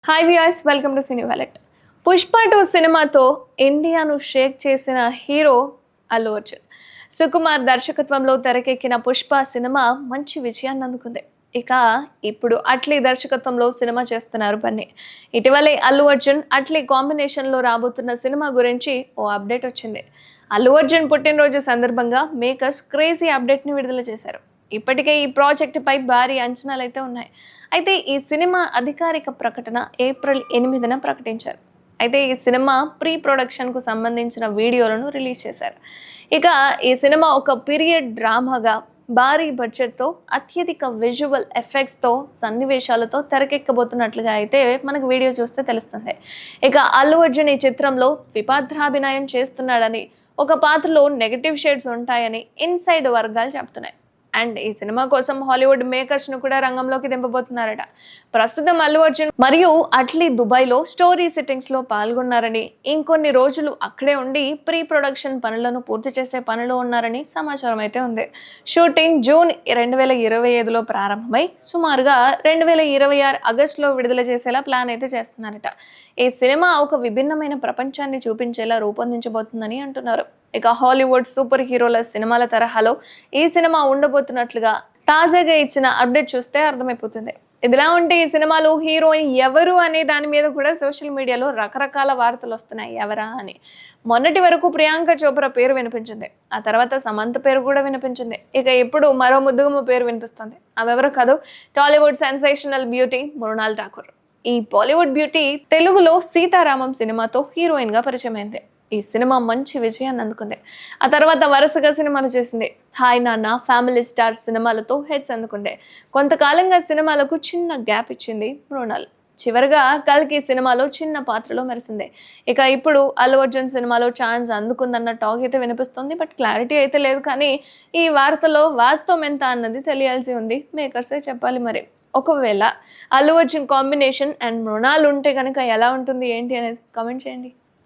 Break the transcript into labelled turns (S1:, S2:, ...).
S1: Hi viewers, welcome to cine wallet. Pushpa 2 సినిమాతో ఇండియాను షేక్ చేసిన హీరో అల్లు అర్జున్. సుకుమార్ దర్శకత్వంలో తెరకెక్కిన పుష్ప సినిమా మంచి విజయాన్ని అందుకుంది. ఇక ఇప్పుడు అట్లీ దర్శకత్వంలో సినిమా చేస్తున్నారు బన్నీ. ఇటీవలే అల్లు అర్జున్ అట్లీ కాంబినేషన్లో రాబోతున్న సినిమా గురించి ఓ అప్డేట్ వచ్చింది. అల్లు అర్జున్ పుట్టినరోజు సందర్భంగా మేకర్స్ క్రేజీ అప్డేట్ని విడుదల చేశారు. ఇప్పటికే ఈ ప్రాజెక్టుపై భారీ అంచనాలు అయితే ఉన్నాయి. అయితే ఈ సినిమా అధికారిక ప్రకటన ఏప్రిల్ 8న ప్రకటించారు. అయితే ఈ సినిమా ప్రీ ప్రొడక్షన్కు సంబంధించిన వీడియోలను రిలీజ్ చేశారు. ఇక ఈ సినిమా ఒక పీరియడ్ డ్రామాగా భారీ బడ్జెట్తో అత్యధిక విజువల్ ఎఫెక్ట్స్తో సన్నివేశాలతో తెరకెక్కబోతున్నట్లుగా అయితే మనకు వీడియో చూస్తే తెలుస్తుంది. ఇక అల్లు అర్జున్ ఈ చిత్రంలో ద్విపాత్రాభినయం చేస్తున్నాడని, ఒక పాత్రలో నెగటివ్ షేడ్స్ ఉంటాయని ఇన్సైడ్ వర్గాలు చెప్తున్నాయి. అండ్ ఈ సినిమా కోసం హాలీవుడ్ మేకర్స్ ను కూడా రంగంలోకి దింపబోతున్నారట. ప్రస్తుతం అల్లు అర్జున్ మరియు అట్లీ దుబాయ్లో స్టోరీ సెట్టింగ్స్ లో పాల్గొన్నారని, ఇంకొన్ని రోజులు అక్కడే ఉండి ప్రీ ప్రొడక్షన్ పనులను పూర్తి చేసే పనిలో ఉన్నారని సమాచారం అయితే ఉంది. షూటింగ్ జూన్ 2025లో ప్రారంభమై సుమారుగా 2026 ఆగస్టులో విడుదల చేసేలా ప్లాన్ అయితే చేస్తున్నారట. ఈ సినిమా ఒక విభిన్నమైన ప్రపంచాన్ని చూపించేలా రూపొందించబోతుందని అంటున్నారు. ఇక హాలీవుడ్ సూపర్ హీరోల సినిమాల తరహాలో ఈ సినిమా ఉండబోతున్నట్లుగా తాజాగా ఇచ్చిన అప్డేట్ చూస్తే అర్థమైపోతుంది. ఇదిలా ఉంటే ఈ సినిమాలో హీరోయిన్ ఎవరు అనే దాని మీద కూడా సోషల్ మీడియాలో రకరకాల వార్తలు వస్తున్నాయి. ఎవరా అని. మొన్నటి వరకు ప్రియాంక చోప్రా పేరు వినిపించింది. ఆ తర్వాత సమంత పేరు కూడా వినిపించింది. ఇక ఇప్పుడు మరో ముద్దుగుమ్మ పేరు వినిపిస్తుంది. ఆమె ఎవరు కాదు, టాలీవుడ్ సెన్సేషనల్ బ్యూటీ మృణాల్ ఠాకూర్. ఈ బాలీవుడ్ బ్యూటీ తెలుగులో సీతారామం సినిమాతో హీరోయిన్ గా పరిచయమైంది. ఈ సినిమా మంచి విజయాన్ని అందుకుంది. ఆ తర్వాత వరుసగా సినిమాలు చేసింది. హాయ్ నాన్న, ఫ్యామిలీ స్టార్ సినిమాలతో హెడ్స్ అందుకుంది. కొంతకాలంగా సినిమాలకు చిన్న గ్యాప్ ఇచ్చింది మృణాల్. చివరిగా కల్కి సినిమాలో చిన్న పాత్రలో మెరిసింది. ఇక ఇప్పుడు అల్లు అర్జున్ సినిమాలో ఛాన్స్ అందుకుందన్న టాక్ అయితే వినిపిస్తుంది. బట్ క్లారిటీ అయితే లేదు. కానీ ఈ వార్తలో వాస్తవం ఎంత అన్నది తెలియాల్సి ఉంది. మేకర్సే చెప్పాలి మరి. ఒకవేళ అల్లు అర్జున్ కాంబినేషన్ అండ్ మృణాల్ ఉంటే కనుక ఎలా ఉంటుంది ఏంటి అనేది కామెంట్ చేయండి.